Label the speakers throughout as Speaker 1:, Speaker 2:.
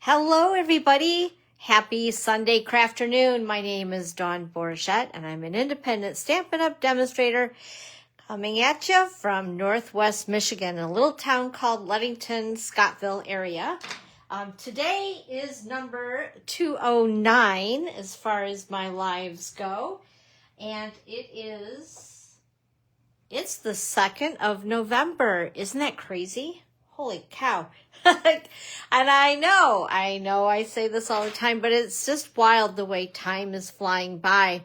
Speaker 1: Hello, everybody. Happy Sunday crafternoon. My name is Dawn Bourget, and I'm an independent Stampin' Up! Demonstrator coming at you from Northwest Michigan, a little town called Ludington, Scottville area. Today is number 209 as far as my lives go, and it's the 2nd of November. Isn't that crazy? Holy cow. And I know I say this all the time, but it's just wild the way time is flying by.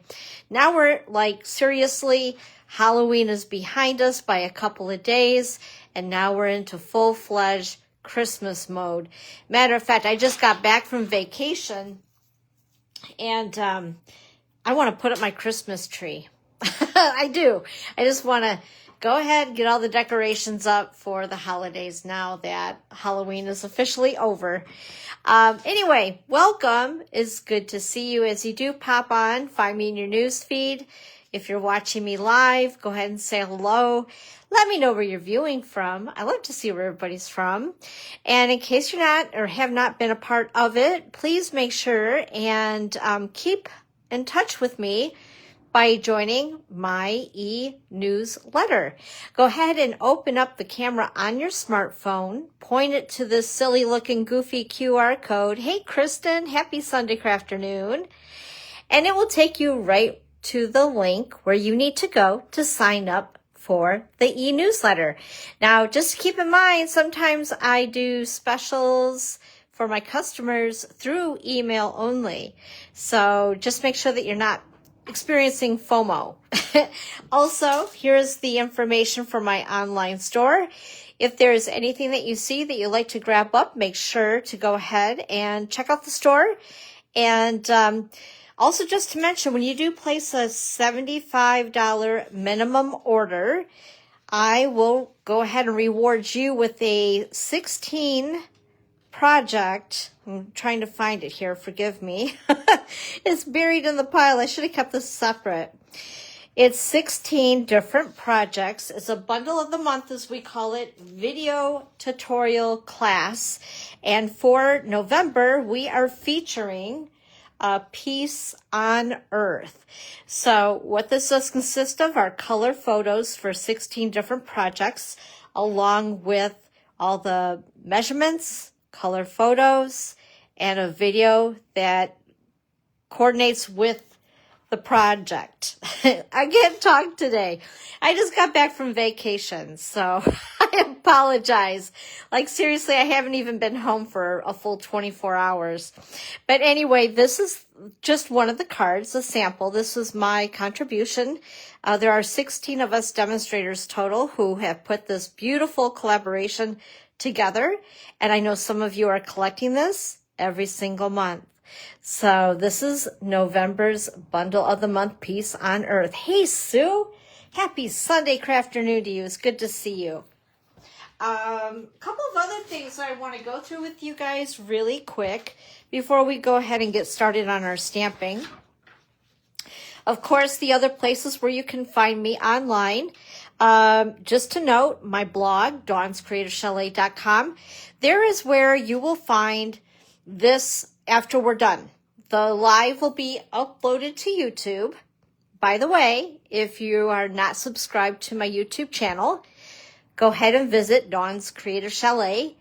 Speaker 1: Now we're seriously, Halloween is behind us by a couple of days, and now we're into full-fledged Christmas mode. Matter of fact, I just got back from vacation, and I want to put up my Christmas tree. I do. I just want to go ahead and get all the decorations up for the holidays now that Halloween is officially over. Anyway, welcome. It's good to see you. As you do pop on, find me in your news feed. If you're watching me live, go ahead and say hello. Let me know where you're viewing from. I love to see where everybody's from. And in case you're not or have not been a part of it, please make sure and keep in touch with me by joining my e-newsletter. Go ahead and open up the camera on your smartphone, point it to this silly looking goofy QR code. Hey, Kristen, happy Sunday crafternoon. And it will take you right to the link where you need to go to sign up for the e-newsletter. Now, just keep in mind, sometimes I do specials for my customers through email only. So just make sure that you're not experiencing FOMO. Also, here's the information for my online store. If there's anything that you see that you'd like to grab up, make sure to go ahead and check out the store. And also just to mention, when you do place a $75 minimum order, I will go ahead and reward you with a 16 project. I'm trying to find it here. Forgive me. It's buried in the pile. I should have kept this separate. It's 16 different projects. It's a bundle of the month, as we call it, video tutorial class. And for November, we are featuring Peace on Earth. So what this does consist of are color photos for 16 different projects, along with all the measurements, color photos, and a video that coordinates with the project. I can't talk today. I just got back from vacation, so I apologize. Seriously, I haven't even been home for a full 24 hours. But anyway, this is just one of the cards, a sample. This is my contribution. There are 16 of us demonstrators total who have put this beautiful collaboration together, and I know some of you are collecting this every single month. So this is November's bundle of the month, Peace on Earth. Hey, Sue, happy Sunday crafternoon to you. It's good to see you. A couple of other things I want to go through with you guys really quick before we go ahead and get started on our stamping. Of course, the other places where you can find me online. Just to note, my blog, dawnscreativechalet.com, there is where you will find this after we're done. The live will be uploaded to YouTube. By the way, if you are not subscribed to my YouTube channel, go ahead and visit Dawn's Creative Chalet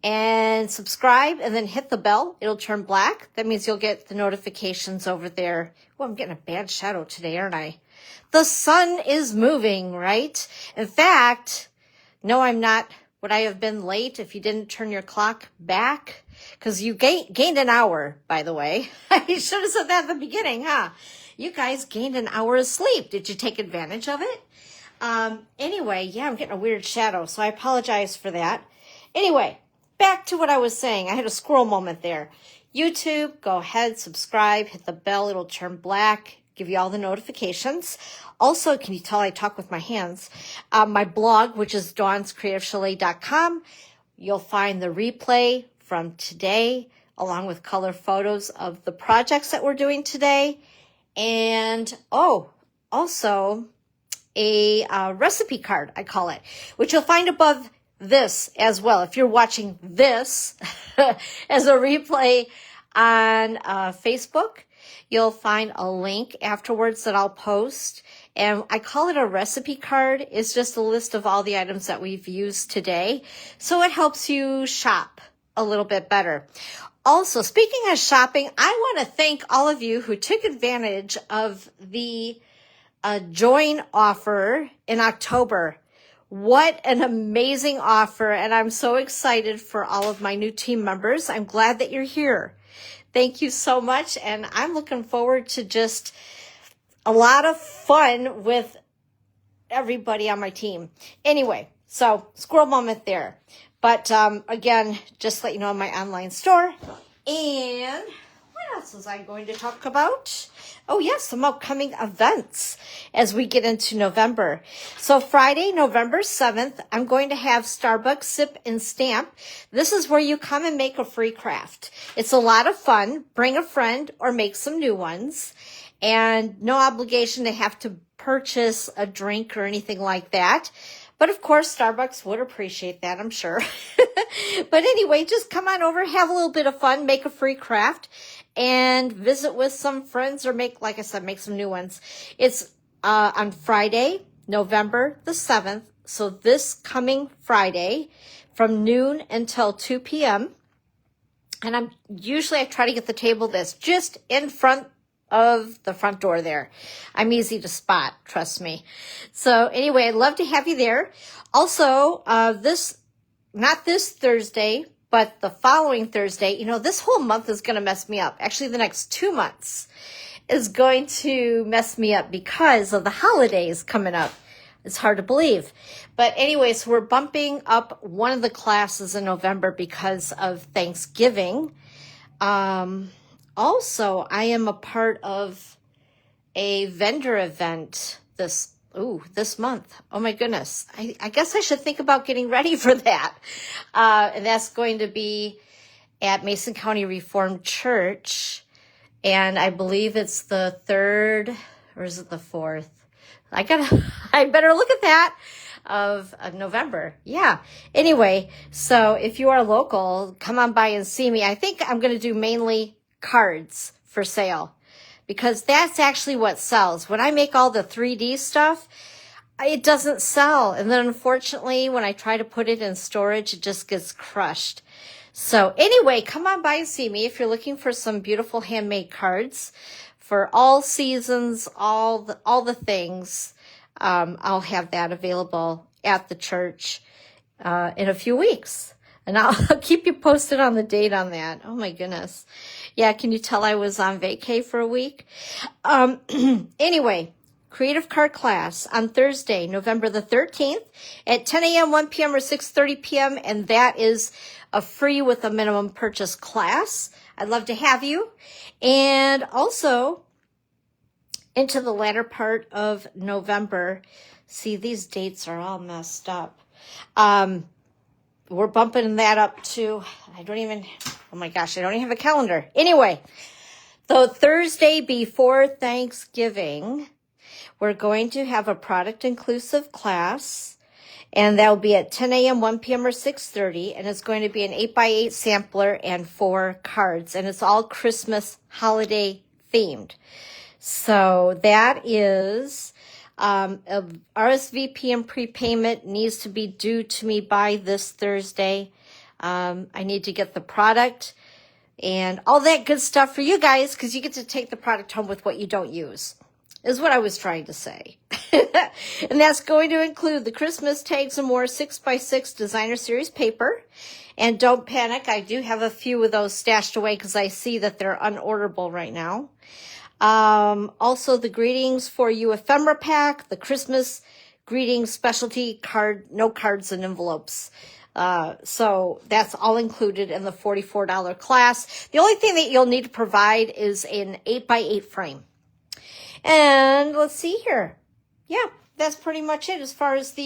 Speaker 1: and subscribe and then hit the bell. It'll turn black. That means you'll get the notifications over there. Well, I'm getting a bad shadow today, aren't I? The sun is moving, right? In fact, no, I'm not. Would I have been late if you didn't turn your clock back? Because you gained an hour, by the way. I should have said that at the beginning, huh? You guys gained an hour of sleep. Did you take advantage of it? Anyway, yeah, I'm getting a weird shadow, so I apologize for that. Anyway, back to what I was saying. I had a squirrel moment there. YouTube, go ahead, subscribe, hit the bell. It'll turn black, give you all the notifications. Also, can you tell I talk with my hands? My blog, which is dawnscreativechalet.com, you'll find the replay from today, along with color photos of the projects that we're doing today. And, also a recipe card, I call it, which you'll find above this as well. If you're watching this as a replay on Facebook, you'll find a link afterwards that I'll post. And I call it a recipe card. It's just a list of all the items that we've used today. So it helps you shop a little bit better. Also, speaking of shopping, I want to thank all of you who took advantage of the join offer in October. What an amazing offer. And I'm so excited for all of my new team members. I'm glad that you're here. Thank you so much. And I'm looking forward to just a lot of fun with everybody on my team. Anyway, so squirrel moment there. But again, just let you know, my online store. And what else was I going to talk about? Oh, yes, some upcoming events as we get into November. So Friday, November 7th, I'm going to have Starbucks Sip and Stamp. This is where you come and make a free craft. It's a lot of fun. Bring a friend or make some new ones. And no obligation to have to purchase a drink or anything like that. But of course, Starbucks would appreciate that, I'm sure. But anyway, just come on over, have a little bit of fun, make a free craft, and visit with some friends or make, like I said, make some new ones. It's on Friday, November the 7th. So this coming Friday from noon until 2 p.m. And I try to get the table that's just in front of the front door there. I'm easy to spot, trust me. So anyway, I'd love to have you there. Also, not this Thursday, but the following Thursday, this whole month is going to mess me up. Actually, the next 2 months is going to mess me up because of the holidays coming up. It's hard to believe. But anyway, so we're bumping up one of the classes in November because of Thanksgiving. Also, I am a part of a vendor event this month. Oh my goodness. I guess I should think about getting ready for that. And that's going to be at Mason County Reformed Church. And I believe it's the 3rd, or is it the 4th? I better look at that, of November. Yeah. Anyway, so if you are local, come on by and see me. I think I'm going to do mainly cards for sale because that's actually what sells. When I make all the 3D stuff, it doesn't sell. And then unfortunately, when I try to put it in storage, it just gets crushed. So anyway, come on by and see me if you're looking for some beautiful handmade cards for all seasons, all the things. I'll have that available at the church in a few weeks. And I'll keep you posted on the date on that. Oh my goodness. Yeah, can you tell I was on vacay for a week? Anyway, creative card class on Thursday, November the 13th at 10 a.m., 1 p.m., or 6:30 p.m. And that is a free with a minimum purchase class. I'd love to have you. And also into the latter part of November. See, these dates are all messed up. We're bumping that up to, oh my gosh, I don't even have a calendar. Anyway, so Thursday before Thanksgiving, we're going to have a product inclusive class, and that will be at 10 a.m., 1 p.m., or 6:30, and it's going to be an 8x8 sampler and 4 cards, and it's all Christmas holiday themed. So that is a RSVP and prepayment needs to be due to me by this Thursday. I need to get the product and all that good stuff for you guys because you get to take the product home with what you don't use, is what I was trying to say. And that's going to include the Christmas tags and more 6x6 designer series paper. And don't panic, I do have a few of those stashed away because I see that they're unorderable right now. Also the greetings for you ephemera pack, the Christmas greetings specialty card, no cards and envelopes. So that's all included in the $44 class. The only thing that you'll need to provide is an 8x8 frame. And let's see here. Yeah, that's pretty much it as far as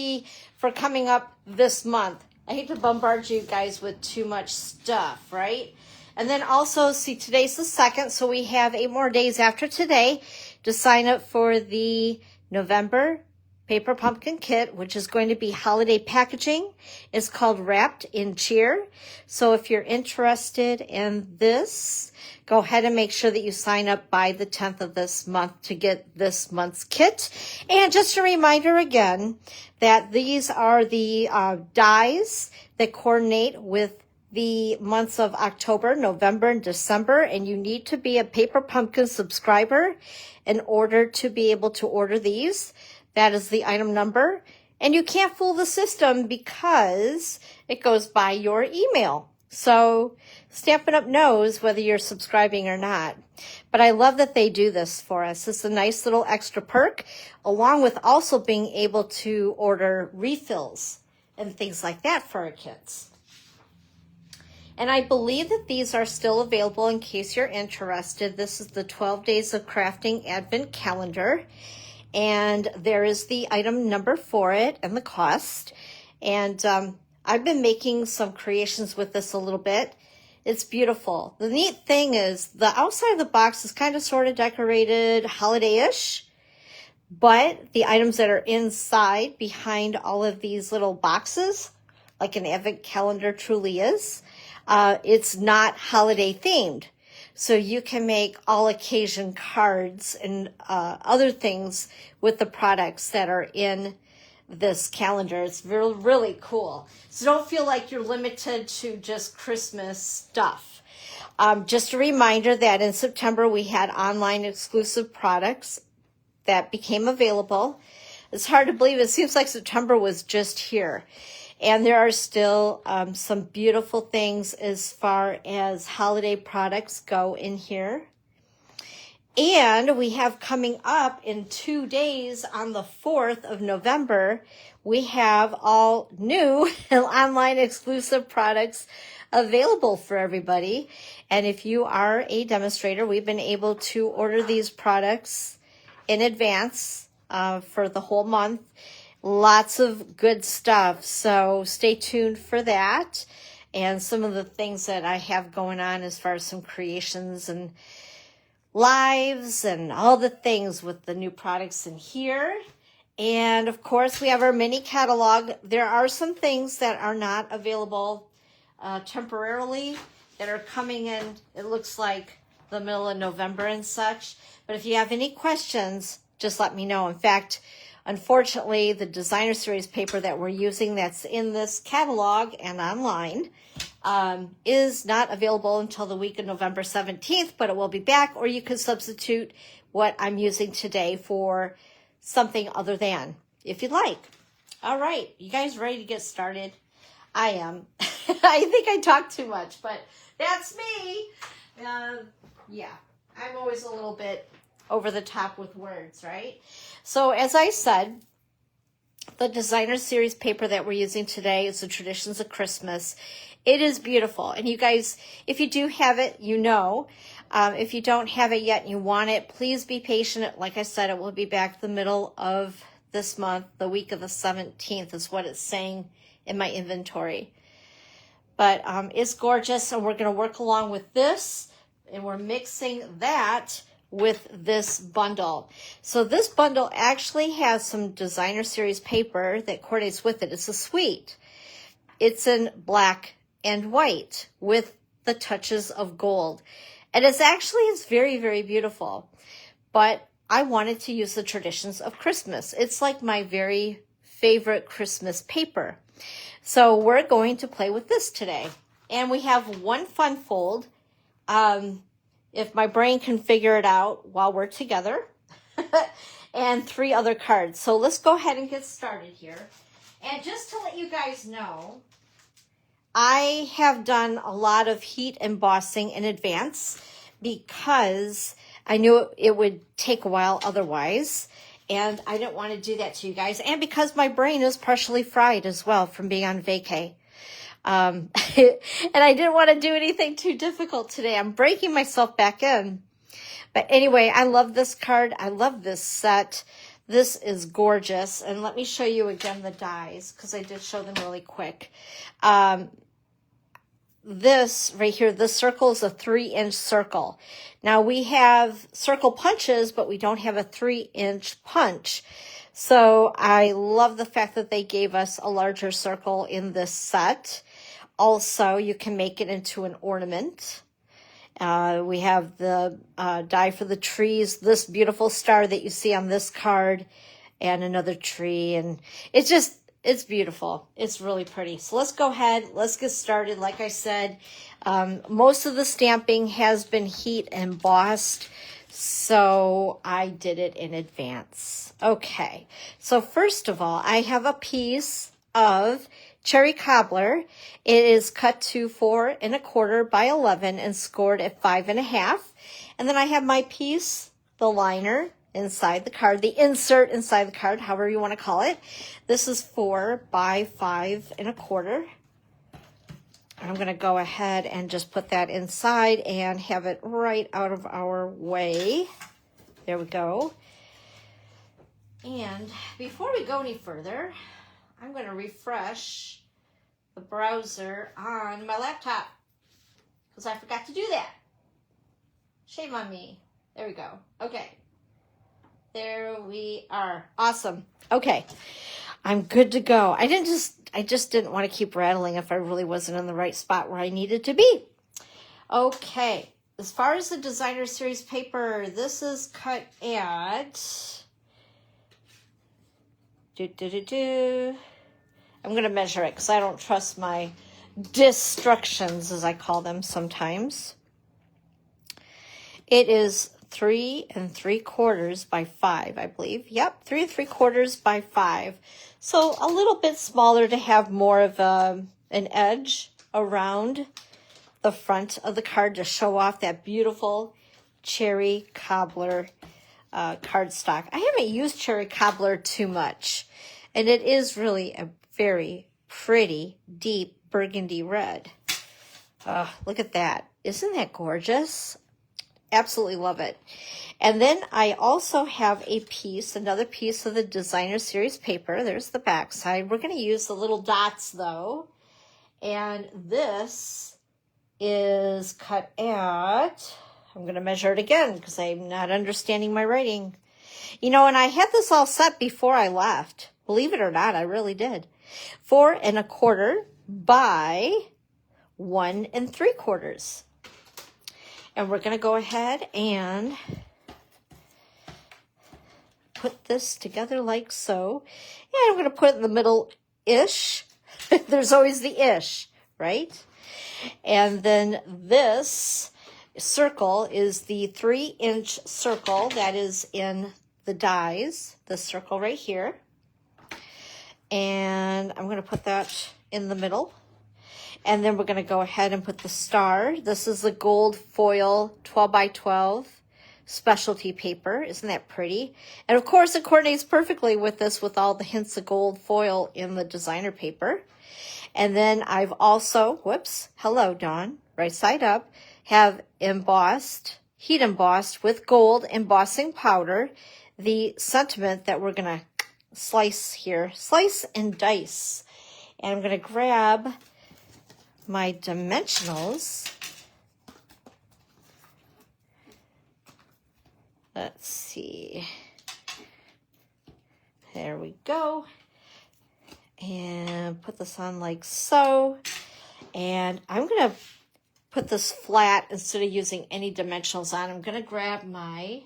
Speaker 1: for coming up this month. I hate to bombard you guys with too much stuff, right? And then also, see, today's the 2nd, so we have 8 more days after today to sign up for the November paper pumpkin kit, which is going to be holiday packaging. It's called Wrapped in Cheer. So if you're interested in this, go ahead and make sure that you sign up by the 10th of this month to get this month's kit. And just a reminder again that these are the dies that coordinate with the months of October, November, and December, and you need to be a Paper Pumpkin subscriber in order to be able to order these. That is the item number. And you can't fool the system because it goes by your email. So Stampin' Up! Knows whether you're subscribing or not. But I love that they do this for us. It's a nice little extra perk, along with also being able to order refills and things like that for our kits. And I believe that these are still available in case you're interested. This is the 12 Days of Crafting Advent Calendar. And there is the item number for it and the cost. And I've been making some creations with this a little bit. It's beautiful. The neat thing is the outside of the box is kind of sort of decorated holiday-ish. But the items that are inside behind all of these little boxes, like an advent calendar truly is, it's not holiday themed. So you can make all occasion cards and other things with the products that are in this calendar. It's really cool. So don't feel like you're limited to just Christmas stuff. Just a reminder that in September we had online exclusive products that became available. It's hard to believe. It seems like September was just here. And there are still some beautiful things as far as holiday products go in here. And we have coming up in 2 days on the 4th of November, we have all new online exclusive products available for everybody. And if you are a demonstrator, we've been able to order these products in advance for the whole month. Lots of good stuff, so stay tuned for that and some of the things that I have going on as far as some creations and lives and all the things with the new products in here. And of course, we have our mini catalog. There are some things that are not available temporarily that are coming in, it looks like the middle of November and such. But if you have any questions, just let me know. In fact, unfortunately, the designer series paper that we're using that's in this catalog and online is not available until the week of November 17th, but it will be back, or you can substitute what I'm using today for something other than, if you'd like. All right, you guys ready to get started? I am. I think I talk too much, but that's me. Yeah, I'm always a little bit over the top with words, right? So as I said, the designer series paper that we're using today is the Traditions of Christmas. It is beautiful. And you guys, if you do have it, you know. If you don't have it yet and you want it, please be patient. Like I said, it will be back the middle of this month. The week of the 17th is what it's saying in my inventory. But it's gorgeous, and we're going to work along with this, and we're mixing that with this bundle. So this bundle actually has some designer series paper that coordinates with it. It's a suite. It's in black and white with the touches of gold. And it's very, very beautiful. But I wanted to use the Traditions of Christmas. It's like my very favorite Christmas paper. So we're going to play with this today. And we have one fun fold. If my brain can figure it out while we're together, and 3 other cards. So let's go ahead and get started here. And just to let you guys know, I have done a lot of heat embossing in advance because I knew it would take a while otherwise, and I didn't want to do that to you guys, and because my brain is partially fried as well from being on vacay. And I didn't want to do anything too difficult today. I'm breaking myself back in. But anyway, I love this card. I love this set. This is gorgeous. And let me show you again the dies, because I did show them really quick. This right here, this circle is a 3-inch circle. Now we have circle punches, but we don't have a 3-inch punch. So I love the fact that they gave us a larger circle in this set. Also, you can make it into an ornament. We have the die for the trees, this beautiful star that you see on this card, and another tree. And it's beautiful. It's really pretty. So let's go ahead. Let's get started. Like I said, most of the stamping has been heat embossed, so I did it in advance. Okay, so first of all, I have a piece of cherry cobbler. It is cut to 4 1/4 by 11 and scored at 5 1/2. And then I have my piece, the liner inside the card, the insert inside the card, however you want to call it. This is 4 by 5 1/4. I'm going to go ahead and just put that inside and have it right out of our way. There we go. And before we go any further, I'm going to refresh the browser on my laptop because I forgot to do that. Shame on me. There we go. Okay. There we are. Awesome. Okay. I'm good to go. I just didn't want to keep rattling if I really wasn't in the right spot where I needed to be. Okay. As far as the designer series paper, this is cut at I'm going to measure it because I don't trust my destructions, as I call them sometimes. It is 3 3/4 by 5, I believe. Yep, 3 3/4 by 5. So a little bit smaller to have more of an edge around the front of the card to show off that beautiful cherry cobbler cardstock. I haven't used cherry cobbler too much, and it is really a very pretty, deep burgundy red. Look at that. Isn't that gorgeous? Absolutely love it. And then I also have a piece, another piece of the designer series paper. There's the back side. We're going to use the little dots though. And this is cut at, I'm going to measure it again because I'm not understanding my writing. You know, and I had this all set before I left. Believe it or not, I really did. 4 1/4 by 1 3/4. And we're going to go ahead and put this together like so. And I'm going to put it in the middle-ish. There's always the ish, right? And then this circle is the 3-inch circle that is in the dies, the circle right here. And I'm going to put that in the middle. And then we're going to go ahead and put the star. This is the gold foil 12 by 12 specialty paper. Isn't that pretty? And of course it coordinates perfectly with this with all the hints of gold foil in the designer paper. And then I've also, whoops, hello Dawn, right side up, have embossed, heat embossed with gold embossing powder, the sentiment that we're going to slice here, slice and dice. And I'm going to grab my dimensionals. Let's see. There we go. And put this on like so. And I'm going to put this flat instead of using any dimensionals on. I'm going to grab my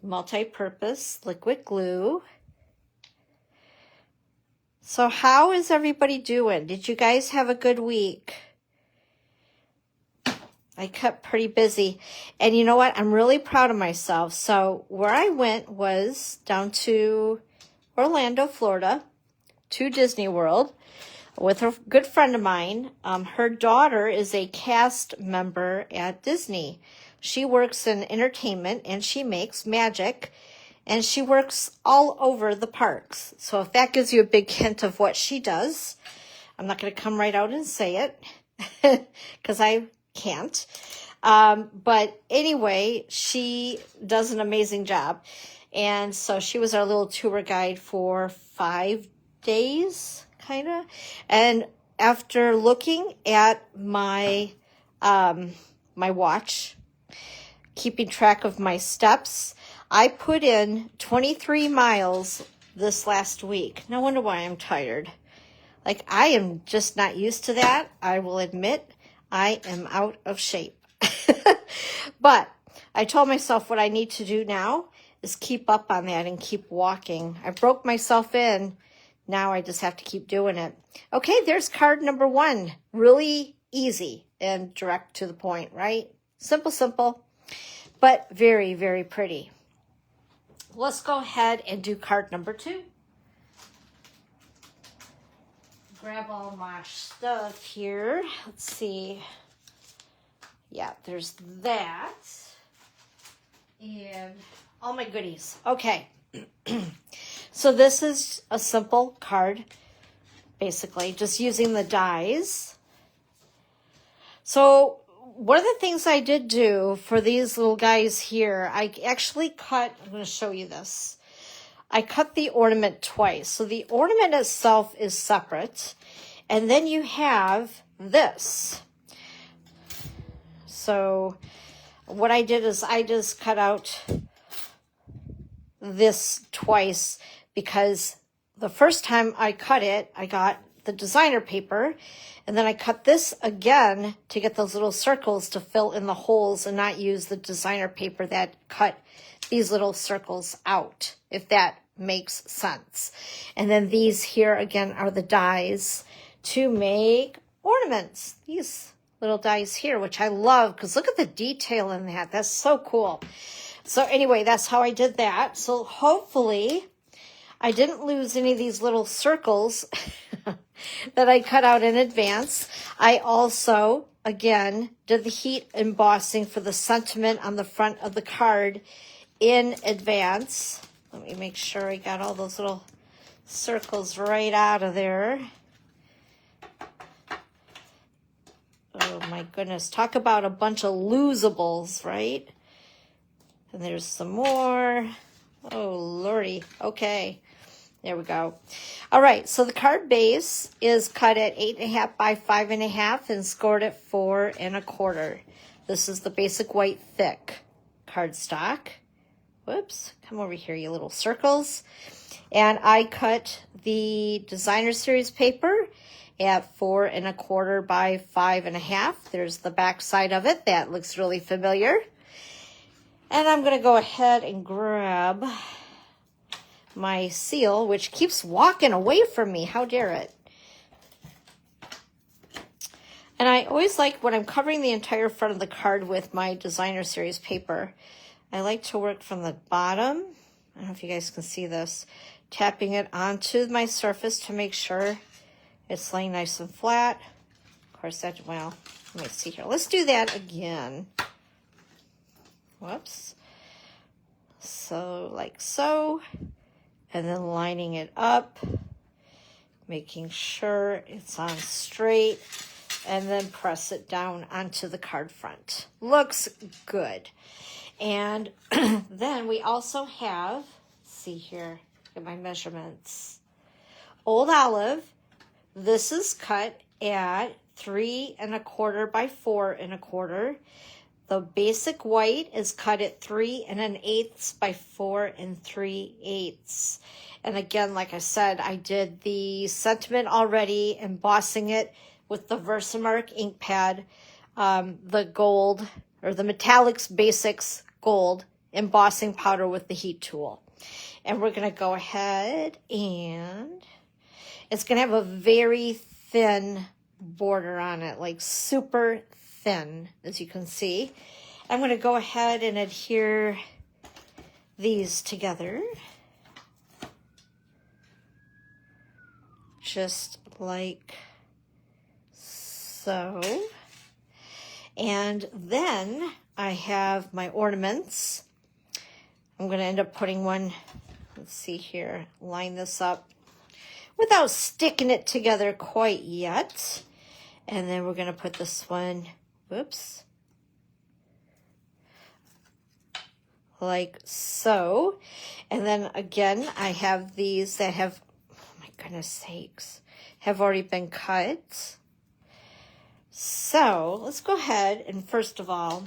Speaker 1: multi-purpose liquid glue. So how is everybody doing? Did you guys have a good week? I kept pretty busy. And you know what? I'm really proud of myself. So where I went was down to Orlando, Florida, to Disney World with a good friend of mine. Her daughter is a cast member at Disney. She works in entertainment and she makes magic. And she works all over the parks. So if that gives you a big hint of what she does, I'm not going to come right out and say it because I can't. But anyway, she does an amazing job. And so she was our little tour guide for 5 days, kind of. And after looking at my my watch, keeping track of my steps, I put in 23 miles this last week. No wonder why I'm tired. Like, I am just not used to that. I will admit I am out of shape. But I told myself what I need to do now is keep up on that and keep walking. I broke myself in. Now I just have to keep doing it. Okay, there's card number 1. Really easy and direct to the point, right? Simple, simple, but very, very pretty. Let's go ahead and do card number 2. Grab all my stuff here. Let's see. Yeah, there's that. And all my goodies. Okay. So this is a simple card, basically, just using the dies. So one of the things I did do for these little guys here, I actually cut, I'm going to show you this. I cut the ornament twice. So the ornament itself is separate. And then you have this. So what I did is I just cut out this twice because the first time I cut it, I got the designer paper, and then I cut this again to get those little circles to fill in the holes and not use the designer paper that cut these little circles out, if that makes sense. And then these here again are the dies to make ornaments. These little dies here, which I love because look at the detail in that. That's so cool. So anyway, that's how I did that. So hopefully I didn't lose any of these little circles that I cut out in advance. I also, again, did the heat embossing for the sentiment on the front of the card in advance. Let me make sure I got all those little circles right out of there. Oh my goodness, talk about a bunch of losables, right? And there's some more. Oh lordy, okay. There we go. All right, so the card base is cut at 8.5 by 5.5 and scored at 4 1/4. This is the basic white thick cardstock. Whoops, come over here, you little circles. And I cut the designer series paper at 4 1/4 by 5.5. There's the back side of it. That looks really familiar. And I'm going to go ahead and grab my seal, which keeps walking away from me. How dare it? And I always like when I'm covering the entire front of the card with my designer series paper, I like to work from the bottom. I don't know if you guys can see this. Tapping it onto my surface to make sure it's laying nice and flat. Of course, that, well, let me see here. Let's do that again. Whoops. So, like so. And then lining it up. Making sure it's on straight. And then press it down onto the card front. Looks good. And then we also have, let's see here, get my measurements. Old Olive, this is cut at 3 1/4 by 4 1/4. The basic white is cut at 3 1/8 by 4 3/8. And again, like I said, I did the sentiment already, embossing it with the Versamark ink pad, the gold, or the Metallics Basics gold embossing powder with the heat tool. And we're going to go ahead and it's going to have a very thin border on it, like super thin, as you can see. I'm going to go ahead and adhere these together. Just like so. And then I have my ornaments. I'm going to end up putting one, let's see here, line this up without sticking it together quite yet. And then we're going to put this one, whoops, like so. And then again, I have these that have, oh my goodness sakes, have already been cut. So let's go ahead and first of all,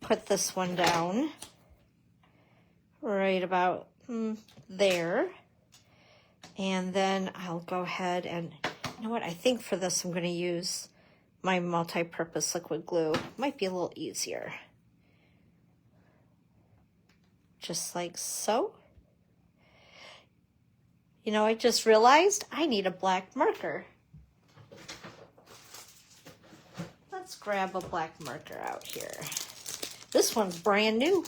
Speaker 1: put this one down. right about there. And then I'll go ahead and, you know what, I think for this I'm going to use my multi-purpose liquid glue. Might be a little easier. Just like so. You know, I just realized I need a black marker. Let's grab a black marker out here. This one's brand new.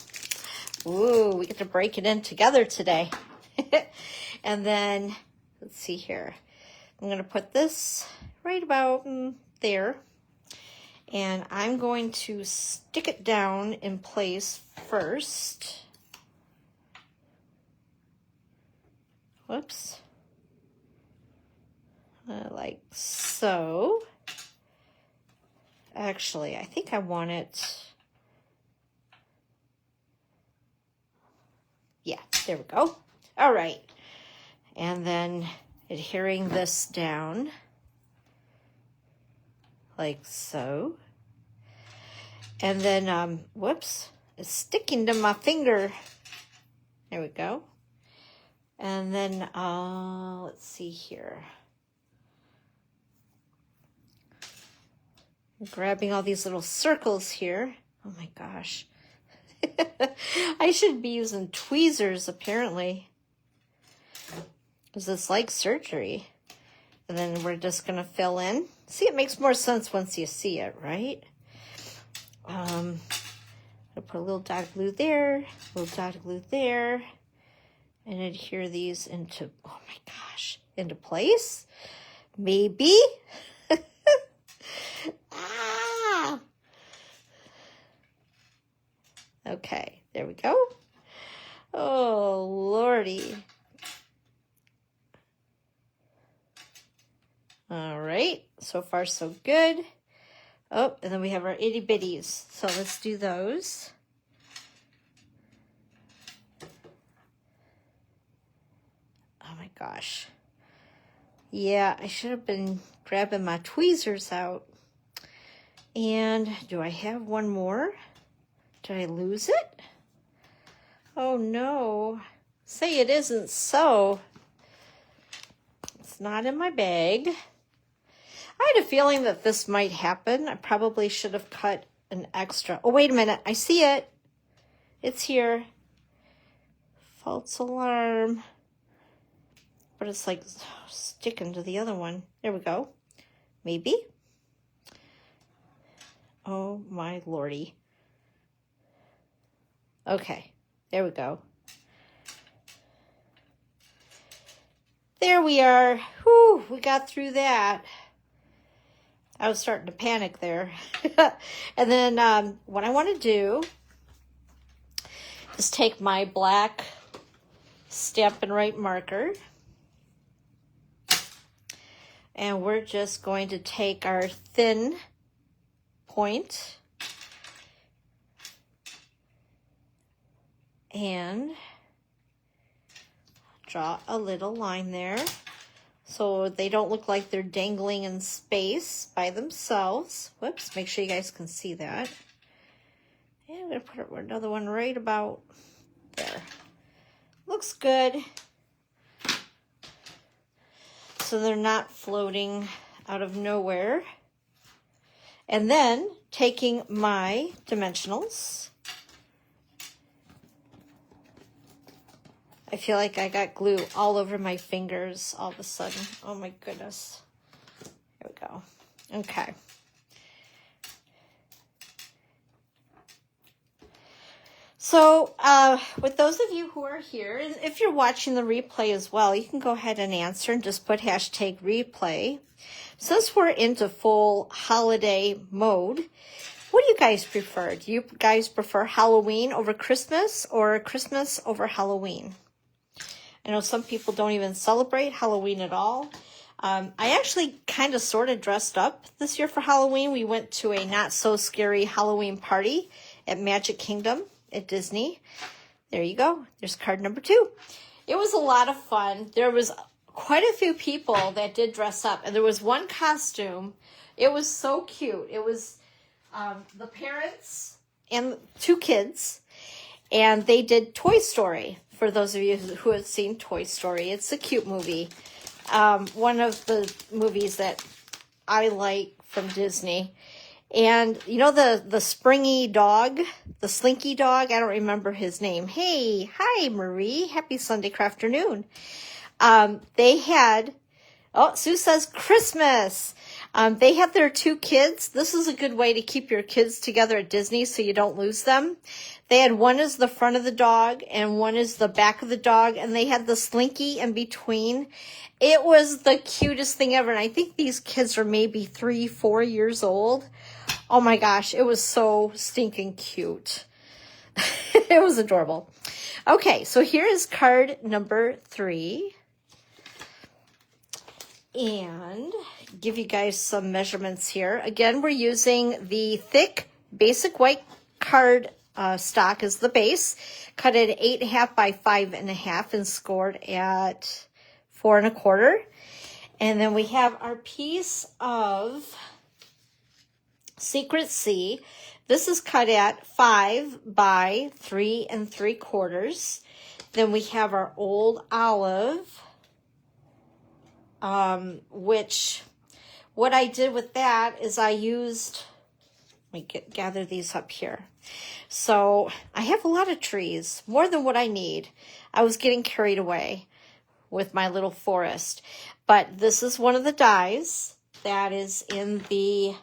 Speaker 1: Ooh, we get to break it in together today. And then, let's see here. I'm going to put this right about there. And I'm going to stick it down in place first. Whoops. Like so. Actually, I think I want it. Yeah, there we go. All right. And then adhering this down like so. And then, whoops, it's sticking to my finger. There we go. And then, let's see here. I'm grabbing all these little circles here. Oh my gosh. I should be using tweezers apparently. Because it's like surgery. And then we're just going to fill in. See, it makes more sense once you see it, right? I'll put a little dot of glue there, a little dot of glue there, and adhere these into, oh my gosh, into place? Maybe? Ah! Okay, there we go. Oh, Lordy. All right, so far so good. Oh, and then we have our itty bitties. So let's do those. Oh my gosh. Yeah, I should have been grabbing my tweezers out. And do I have one more? Did I lose it? Oh no. Say it isn't so. It's not in my bag. I had a feeling that this might happen. I probably should have cut an extra. Oh, wait a minute. I see it. It's here. False alarm. But it's like sticking to the other one. There we go. Maybe. Oh, my Lordy. Okay. There we go. There we are. Whew, we got through that. I was starting to panic there. And then what I want to do is take my black Stampin' Right marker. And we're just going to take our thin point and draw a little line there so they don't look like they're dangling in space by themselves. Whoops, make sure you guys can see that. And I'm going to put another one right about there. Looks good. So they're not floating out of nowhere. And then taking my dimensionals. I feel like I got glue all over my fingers all of a sudden. Oh my goodness. Here we go. Okay. So with those of you who are here, and if you're watching the replay as well, you can go ahead and answer and just put hashtag replay. Since we're into full holiday mode, what do you guys prefer? Do you guys prefer Halloween over Christmas or Christmas over Halloween? I know some people don't even celebrate Halloween at all. I actually kind of sort of dressed up this year for Halloween. We went to a not so scary Halloween party at Magic Kingdom at Disney. There you go. There's card number 2. It was a lot of fun. There was quite a few people that did dress up, and there was one costume. It was so cute. It was the parents and 2 kids, And they did Toy Story, for those of you who have seen Toy Story. It's a cute movie. One of the movies that I like from Disney. And you know the springy dog, the slinky dog? I don't remember his name. Hey, hi Marie. Happy Sunday afternoon. They had, oh, Sue says Christmas. They had their 2 kids. This is a good way to keep your kids together at Disney so you don't lose them. They had one is the front of the dog and one is the back of the dog, and they had the slinky in between. It was the cutest thing ever. And I think these kids are maybe 3, 4 years old. Oh my gosh, it was so stinking cute. It was adorable. Okay, so here is card number 3. And give you guys some measurements here. Again, we're using the thick basic white card stock as the base. Cut it 8.5 by 5.5 and scored at 4 1/4. And then we have our piece of Secret C. This is cut at 5 by 3 3/4. Then we have our Old Olive, which what I did with that is I used, let me gather these up here. So I have a lot of trees, more than what I need. I was getting carried away with my little forest. But this is one of the dies that is in the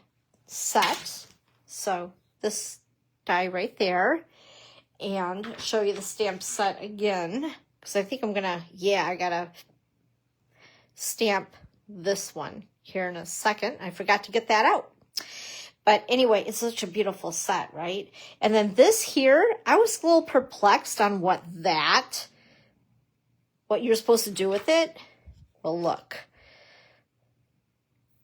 Speaker 1: set. So this die right there. And show you the stamp set again. Because I think I'm going to, I got to stamp this one here in a second. I forgot to get that out. But anyway, it's such a beautiful set, right? And then this here, I was a little perplexed on what you're supposed to do with it. Well, look.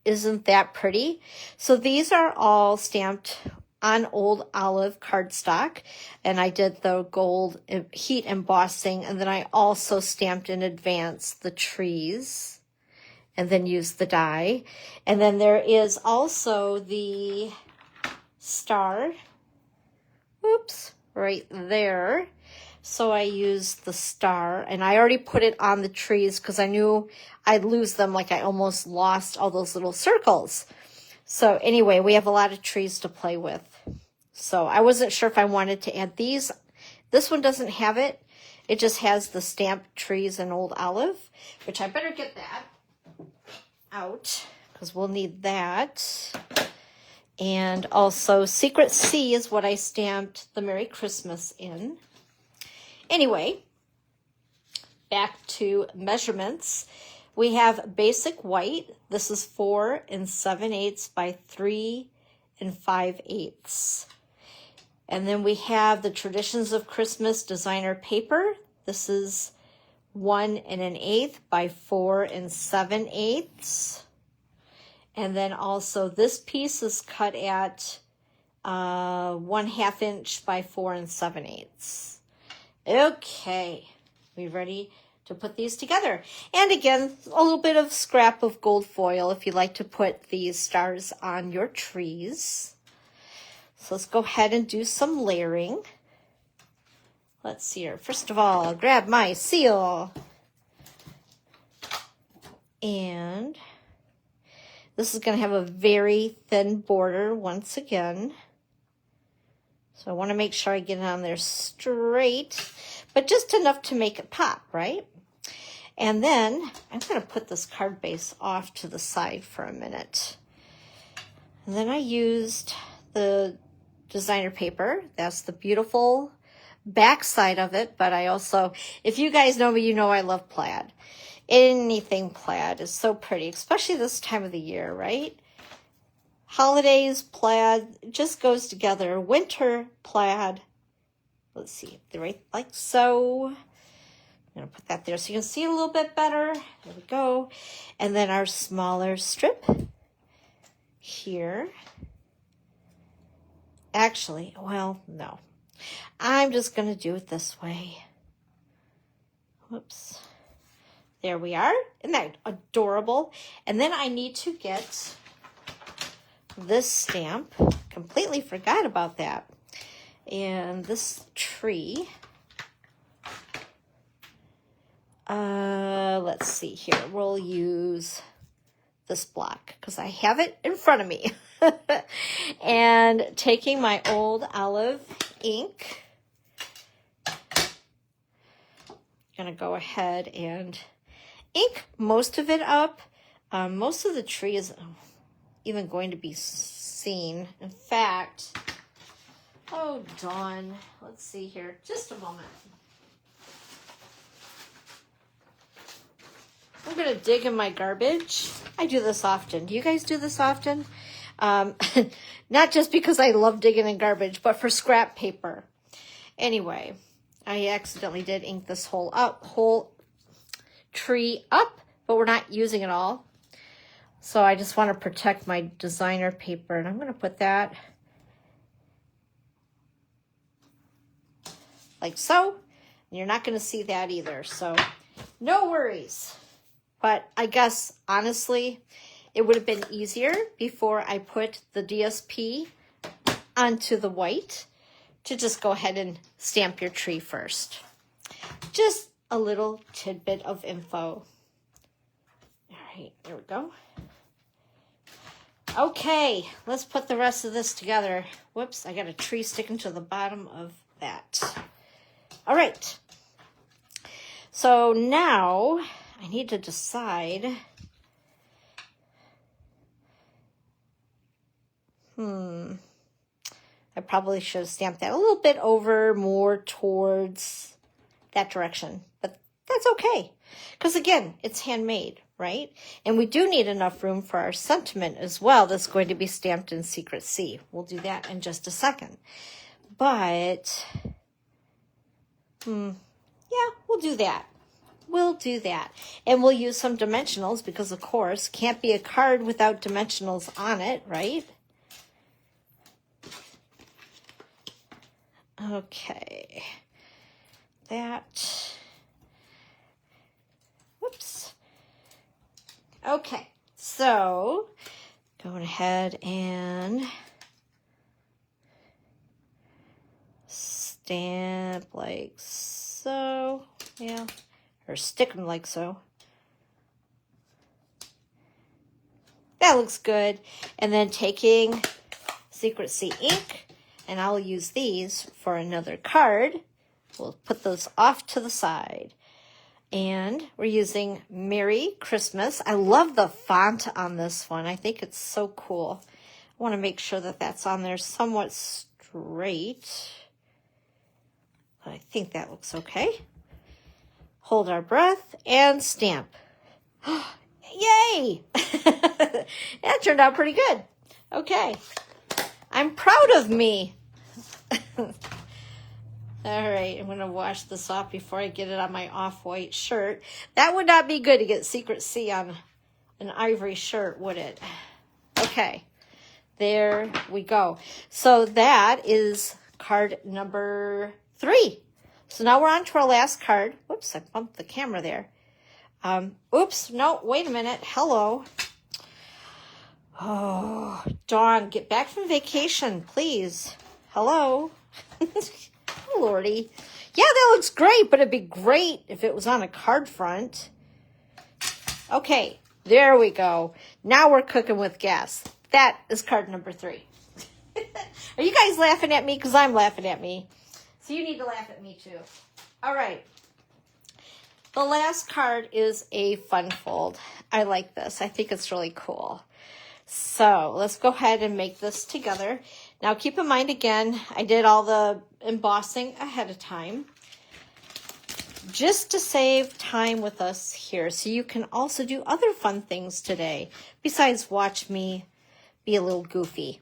Speaker 1: Isn't that pretty? So these are all stamped on Old Olive cardstock, and I did the gold heat embossing, and then I also stamped in advance the trees and then used the die. And then there is also the star, right there. So I used the star, and I already put it on the trees because I knew I'd lose them, like I almost lost all those little circles. So anyway, we have a lot of trees to play with. So I wasn't sure if I wanted to add these. This one doesn't have it. It just has the stamped trees and Old Olive, which I better get that out because we'll need that. And also Secret C is what I stamped the Merry Christmas in. Anyway, back to measurements. We have basic white. This is 4 7/8 by 3 5/8. And then we have the Traditions of Christmas designer paper. This is 1 1/8 by 4 7/8. And then also this piece is cut at 1/2 inch by 4 7/8. Okay, we ready to put these together? And again, a little bit of scrap of gold foil if you like to put these stars on your trees. So let's go ahead and do some layering. Let's see here. First of all, I'll grab my seal. And this is going to have a very thin border once again. So I want to make sure I get it on there straight, but just enough to make it pop, right? And then I'm going to put this card base off to the side for a minute. And then I used the designer paper. That's the beautiful back side of it, but I also, if you guys know me, you know I love plaid. Anything plaid is so pretty, especially this time of the year, right? Holidays, plaid, it just goes together. Winter, plaid. Let's see, right like so. I'm going to put that there so you can see it a little bit better. There we go. And then our smaller strip here. Actually, well, no. I'm just going to do it this way. Whoops. There we are. Isn't that adorable? And then I need to get this stamp. Completely forgot about that. And this tree, let's see here. We'll use this block because I have it in front of me. And taking my old olive ink, I'm going to go ahead and ink most of it up. Most of the tree is even going to be seen. In fact, oh, Dawn, let's see here. Just a moment. I'm going to dig in my garbage. I do this often. Do you guys do this often? Not just because I love digging in garbage, but for scrap paper. Anyway, I accidentally did ink this whole tree up, but we're not using it all. So I just want to protect my designer paper, and I'm going to put that like so. And you're not going to see that either, so no worries. But I guess, honestly, it would have been easier before I put the DSP onto the white to just go ahead and stamp your tree first. Just a little tidbit of info. All right, there we go. Okay, let's put the rest of this together. Whoops, I got a tree sticking to the bottom of that. All right. So now I need to decide. I probably should have stamped that a little bit over more towards that direction, but that's okay. Because again, it's handmade, right? And we do need enough room for our sentiment as well that's going to be stamped in Secret C. We'll do that in just a second. But, yeah, we'll do that. We'll do that. And we'll use some dimensionals because, of course, can't be a card without dimensionals on it, right? Okay. That. Whoops. Okay. So, going ahead and stamp like so. Yeah. Or stick them like so. That looks good. And then taking Secret C ink, and I'll use these for another card. We'll put those off to the side. And we're using Merry Christmas. I love the font on this one. I think it's so cool. I want to make sure that that's on there somewhat straight. But I think that looks okay. Hold our breath and stamp. Yay! That turned out pretty good. Okay. I'm proud of me. All right, I'm going to wash this off before I get it on my off-white shirt. That would not be good to get Secret C on an ivory shirt, would it? Okay, there we go. So that is card number 3. So now we're on to our last card. Whoops, I bumped the camera there. Oops, no, wait a minute. Hello. Oh, Dawn, get back from vacation, please. Hello. Oh, Lordy. Yeah, that looks great, but it'd be great if it was on a card front. Okay, there we go. Now we're cooking with gas. That is card number 3. Are you guys laughing at me? Because I'm laughing at me. So you need to laugh at me too. All right. The last card is a fun fold. I like this. I think it's really cool. So let's go ahead and make this together. Now keep in mind, again, I did all the embossing ahead of time just to save time with us here, so you can also do other fun things today besides watch me be a little goofy.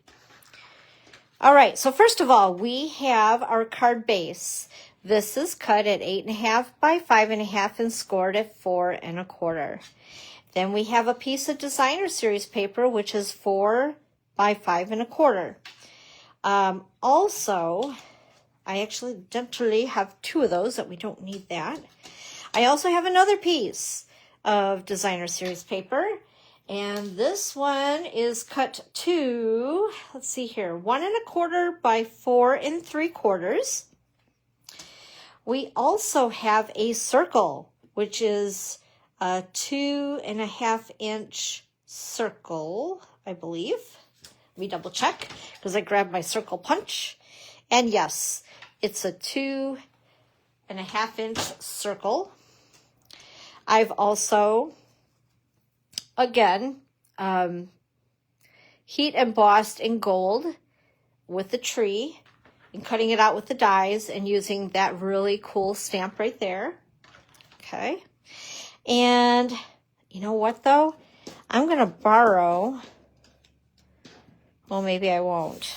Speaker 1: All right, so first of all, we have our card base. This is cut at 8.5 by 5.5 and scored at 4 1/4. Then we have a piece of designer series paper, which is 4 by 5 1/4. Also, I accidentally have 2 of those that we don't need that. I also have another piece of designer series paper, And this one is cut to, let's see here, 1 1/4 by 4 3/4. We also have a circle, which is a 2 1/2 inch circle, I believe. Let me double check because I grabbed my circle punch. And yes, it's a 2 1/2 inch circle. I've also, again, heat embossed in gold with the tree and cutting it out with the dies and using that really cool stamp right there. Okay. And you know what though? I'm going to borrow, well, maybe I won't.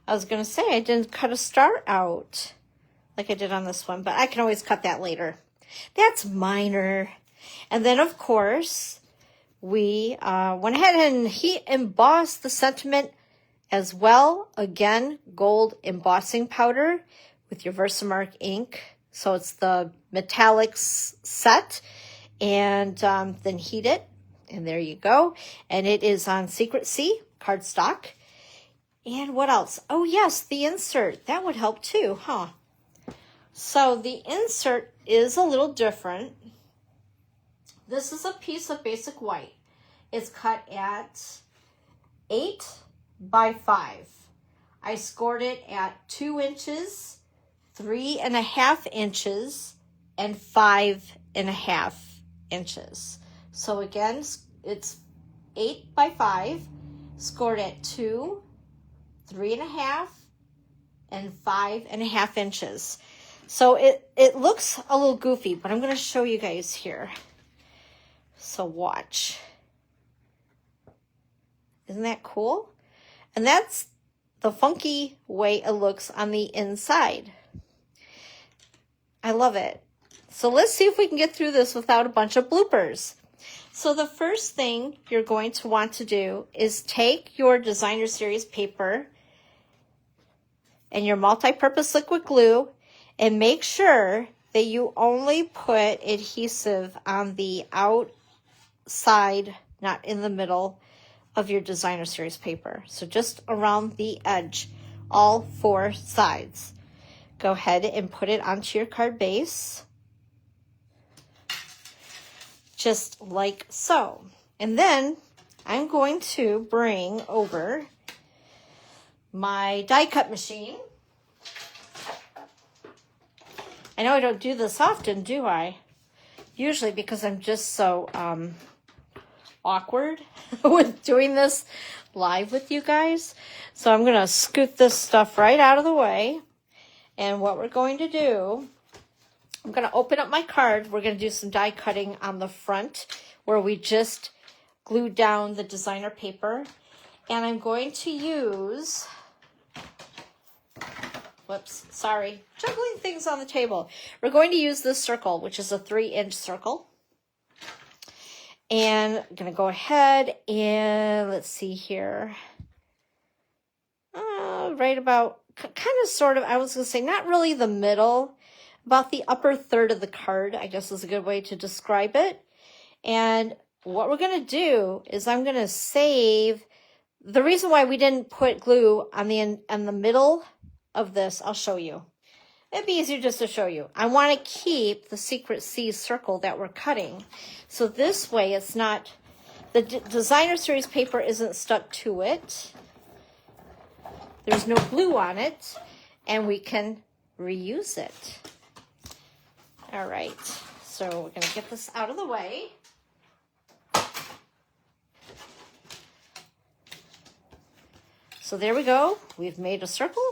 Speaker 1: I was going to say I didn't cut a star out like I did on this one, but I can always cut that later. That's minor. And then, of course, we went ahead and heat embossed the sentiment as well. Again, gold embossing powder with your Versamark ink. So it's the metallics set. And then heat it. And there you go. And it is on Secrecy cardstock. And what else? Oh, yes, the insert. That would help too, huh? So the insert is a little different. This is a piece of basic white. It's cut at 8 by 5. I scored it at 2 inches, 3 1/2 inches, and 5 1/2 inches. So again, it's 8 by 5, scored at 2, 3 1/2, and 5 1/2 inches. So it looks a little goofy, but I'm going to show you guys here. So watch. Isn't that cool? And that's the funky way it looks on the inside. I love it. So let's see if we can get through this without a bunch of bloopers. So the first thing you're going to want to do is take your designer series paper and your multi-purpose liquid glue and make sure that you only put adhesive on the outside, not in the middle of your designer series paper. So just around the edge, all 4 sides. Go ahead and put it onto your card base. Just like so. And then I'm going to bring over my die cut machine. I know I don't do this often, do I? Usually because I'm just so awkward with doing this live with you guys. So I'm going to scoot this stuff right out of the way. And what we're going to do, I'm going to open up my card. We're going to do some die cutting on the front where we just glued down the designer paper. And I'm going to use, whoops, sorry, juggling things on the table. We're going to use this circle, which is a 3-inch circle. And I'm going to go ahead and let's see here. Right about, kind of sort of, I was going to say, not really the middle, about the upper third of the card, I guess is a good way to describe it. And what we're going to do is I'm going to save, the reason why we didn't put glue on the middle of this, I'll show you. It'd be easier just to show you. I want to keep the Secret C circle that we're cutting. So this way it's not, the designer series paper isn't stuck to it. There's no glue on it. And we can reuse it. All right. So we're going to get this out of the way. So there we go. We've made a circle.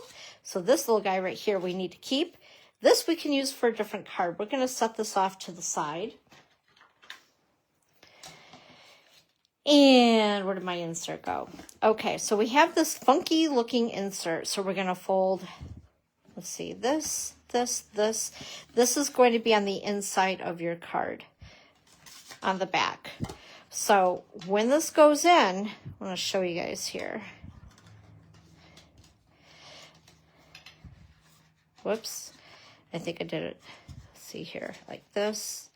Speaker 1: So this little guy right here we need to keep. This we can use for a different card. We're going to set this off to the side. And where did my insert go? Okay, so we have this funky looking insert. So we're going to fold, let's see, this. This is going to be on the inside of your card, on the back. So when this goes in, I'm going to show you guys here. Whoops, I think I did it, let's see here, like this.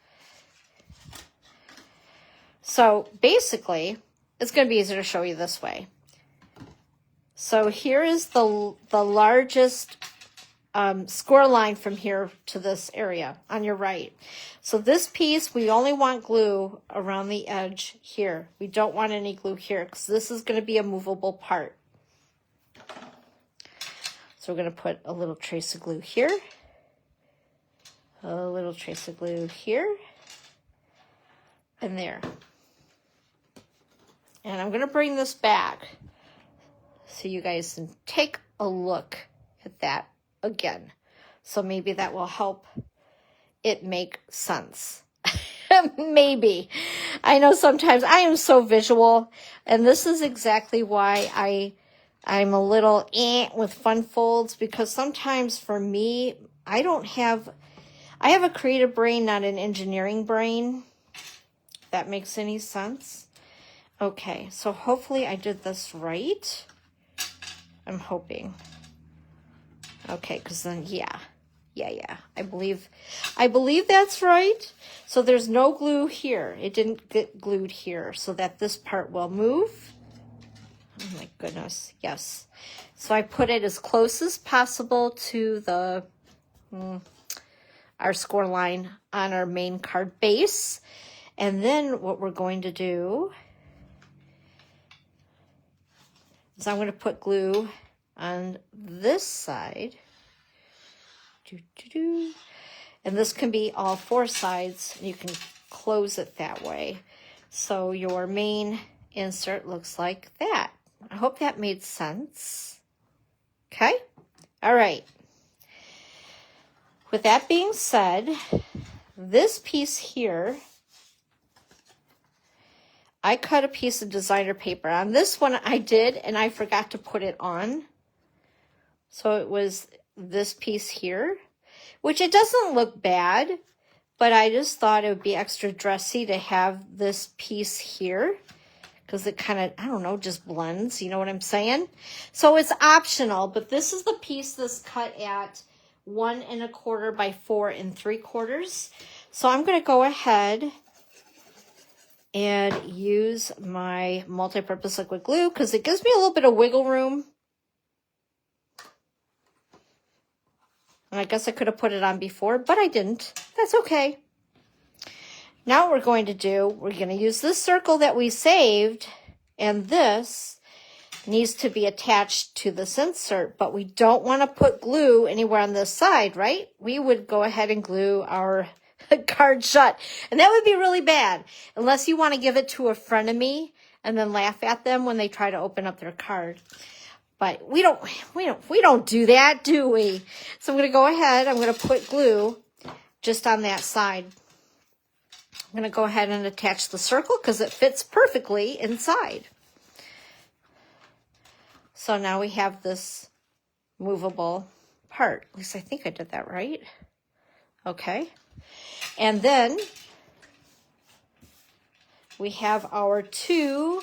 Speaker 1: So basically, it's going to be easier to show you this way. So here is the largest score line from here to this area on your right. So this piece, we only want glue around the edge here. We don't want any glue here because this is going to be a movable part. So we're going to put a little trace of glue here, a little trace of glue here, and there. And I'm going to bring this back so you guys can take a look at that again. So maybe that will help it make sense. Maybe. I know sometimes I am so visual, and this is exactly why I'm a little with fun folds, because sometimes for me, I have a creative brain, not an engineering brain. If that makes any sense. Okay, so hopefully I did this right. I'm hoping. Okay, because then, yeah. I believe that's right. So there's no glue here. It didn't get glued here, so that this part will move. Oh my goodness, yes. So I put it as close as possible to the our score line on our main card base. And then what we're going to do is I'm going to put glue on this side. And this can be all four sides. You can close it that way. So your main insert looks like that. I hope that made sense. Okay? All right. With that being said, this piece here, I cut a piece of designer paper. On this one I did, and I forgot to put it on. So it was this piece here, which it doesn't look bad, but I just thought it would be extra dressy to have this piece here because it kind of, I don't know, just blends, you know what I'm saying? So it's optional, but this is the piece that's cut at 1 1/4 by 4 3/4. So I'm going to go ahead and use my multi-purpose liquid glue because it gives me a little bit of wiggle room. And I guess I could have put it on before, but I didn't. That's okay. Now what we're going to do, we're going to use this circle that we saved, and this needs to be attached to this insert, but we don't want to put glue anywhere on this side, right? We would go ahead and glue our card shut, and that would be really bad, unless you want to give it to a frenemy and then laugh at them when they try to open up their card. But we don't do that, do we? So I'm going to go ahead. I'm going to put glue just on that side. I'm going to go ahead and attach the circle because it fits perfectly inside. So now we have this movable part. At least I think I did that right. Okay. And then we have our 2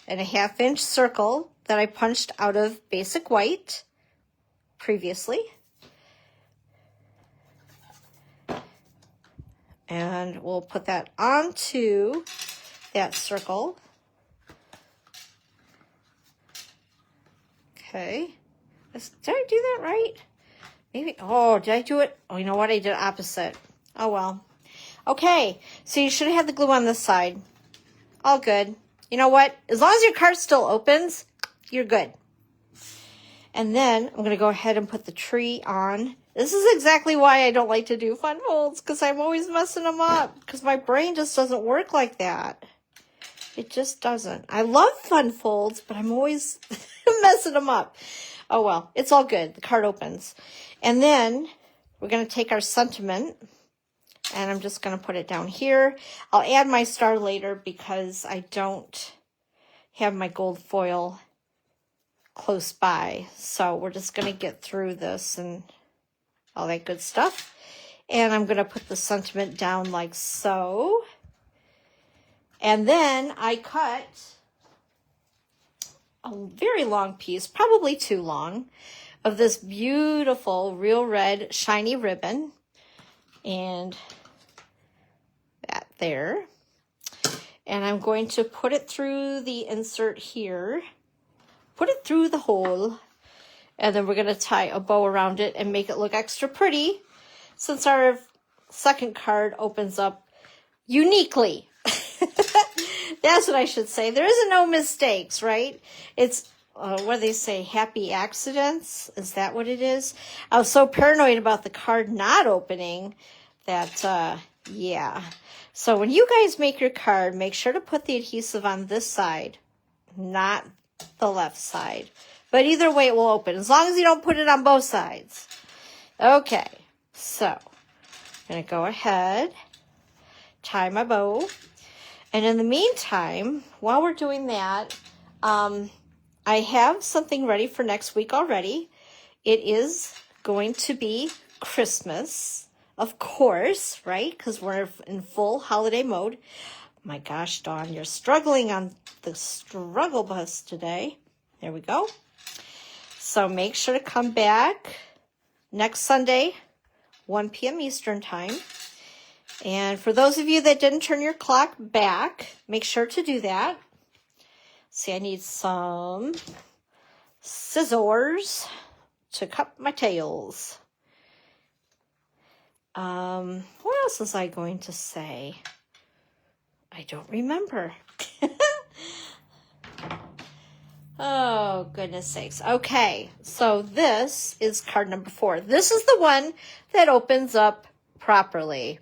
Speaker 1: 1/2 inch circle that I punched out of basic white previously. And we'll put that onto that circle. Okay. Did I do that right? Maybe, oh, did I do it? Oh, you know what? I did opposite. Oh, well. Okay, so you should have had the glue on this side. All good. You know what? As long as your card still opens, you're good. And then I'm going to go ahead and put the tree on. This is exactly why I don't like to do fun folds, because I'm always messing them up, because my brain just doesn't work like that. It just doesn't. I love fun folds, but I'm always messing them up. Oh, well, it's all good. The card opens. And then we're going to take our sentiment, and I'm just going to put it down here. I'll add my star later because I don't have my gold foil close by. So we're just going to get through this and all that good stuff. And I'm going to put the sentiment down like so. And then I cut a very long piece, probably too long, of this beautiful real red shiny ribbon. And that there. And I'm going to put it through the insert here. Put it through the hole. And then we're going to tie a bow around it and make it look extra pretty, since our second card opens up uniquely. That's what I should say. There isn't no mistakes, right? It's, what do they say, happy accidents? Is that what it is? I was so paranoid about the card not opening that, yeah. So when you guys make your card, make sure to put the adhesive on this side, not the left side. But either way, it will open, as long as you don't put it on both sides. Okay, so I'm going to go ahead, tie my bow. And in the meantime, while we're doing that, I have something ready for next week already. It is going to be Christmas, of course, right? Because we're in full holiday mode. My gosh, Dawn, you're struggling on the struggle bus today. There we go. So make sure to come back next Sunday, 1 p.m. Eastern time. And for those of you that didn't turn your clock back, make sure to do that. See, I need some scissors to cut my tails. What else was I going to say? I don't remember. Oh, goodness sakes. Okay, so this is card number 4. This is the one that opens up properly.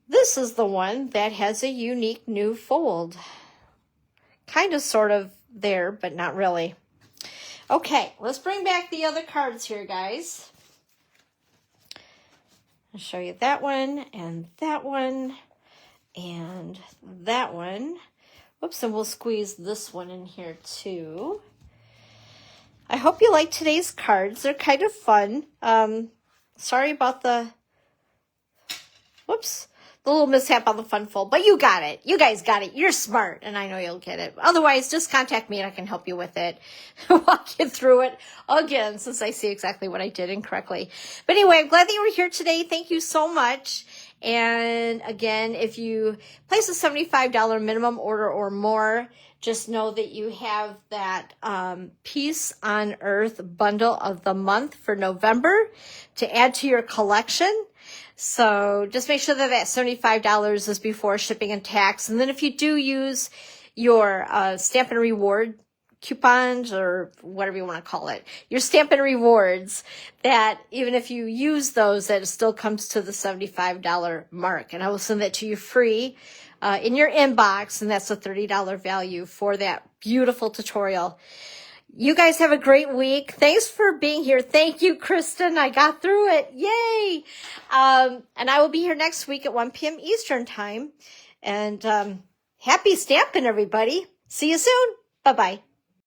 Speaker 1: This is the one that has a unique new fold. Kind of, sort of there, but not really. Okay, let's bring back the other cards here, guys. I'll show you that one, and that one, and that one. Whoops, and we'll squeeze this one in here too. I hope you like today's cards. They're kind of fun. Sorry about the, whoops, the little mishap on the fun fold, but you got it. You guys got it. You're smart, and I know you'll get it. Otherwise, just contact me and I can help you with it. Walk you through it again, since I see exactly what I did incorrectly. But anyway, I'm glad that you were here today. Thank you so much. And again, if you place a $75 minimum order or more, just know that you have that Peace on Earth bundle of the month for November to add to your collection. So just make sure that that $75 is before shipping and tax. And then if you do use your Stampin' Reward coupons, or whatever you want to call it, your Stampin' Rewards, that even if you use those, that it still comes to the $75 mark. And I will send that to you free in your inbox, and that's a $30 value for that beautiful tutorial. You guys have a great week. Thanks for being here. Thank you, Kristen. I got through it. Yay! And I will be here next week at 1 p.m. Eastern time. And happy stamping, everybody. See you soon. Bye-bye.